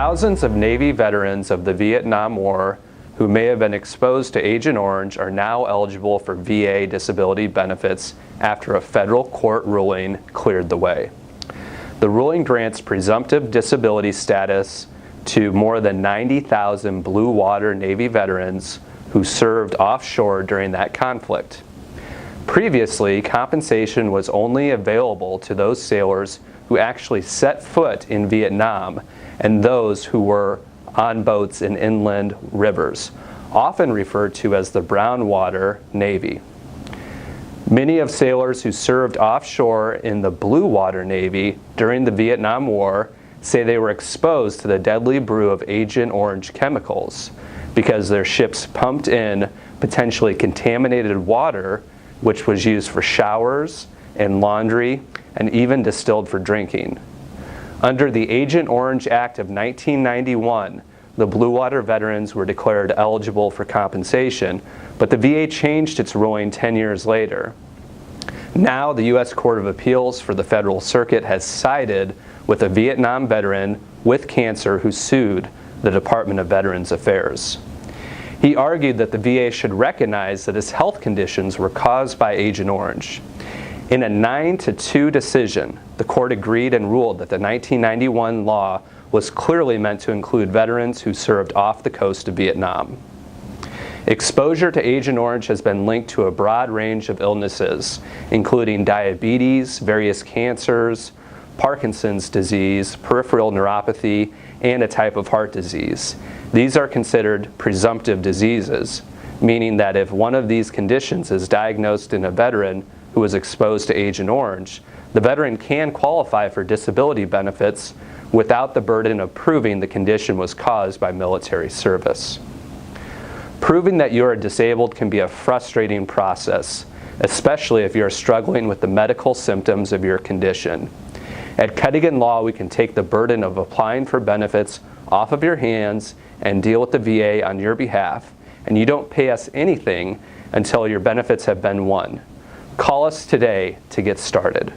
Thousands of Navy veterans of the Vietnam War who may have been exposed to Agent Orange are now eligible for VA disability benefits after a federal court ruling cleared the way. The ruling grants presumptive disability status to more than 90,000 blue water Navy veterans who served offshore during that conflict. Previously, compensation was only available to those sailors who actually set foot in Vietnam and those who were on boats in inland rivers, often referred to as the brown water Navy. Many of sailors who served offshore in the blue water Navy during the Vietnam War say they were exposed to the deadly brew of Agent Orange chemicals because their ships pumped in potentially contaminated water, which was used for showers and laundry and even distilled for drinking. Under the Agent Orange Act of 1991, the blue water veterans were declared eligible for compensation, but the VA changed its ruling 10 years later. Now the U.S. Court of Appeals for the Federal Circuit has sided with a Vietnam veteran with cancer who sued the Department of Veterans Affairs. He argued that the VA should recognize that his health conditions were caused by Agent Orange. In a 9-2 decision, the court agreed and ruled that the 1991 law was clearly meant to include veterans who served off the coast of Vietnam. Exposure to Agent Orange has been linked to a broad range of illnesses, including diabetes, various cancers, Parkinson's disease, peripheral neuropathy, and a type of heart disease. These are considered presumptive diseases, meaning that if one of these conditions is diagnosed in a veteran who was exposed to Agent Orange, the veteran can qualify for disability benefits without the burden of proving the condition was caused by military service. Proving that you are disabled can be a frustrating process, especially if you are struggling with the medical symptoms of your condition. At Cuddigan Law, we can take the burden of applying for benefits off of your hands and deal with the VA on your behalf, and you don't pay us anything until your benefits have been won. Call us today to get started.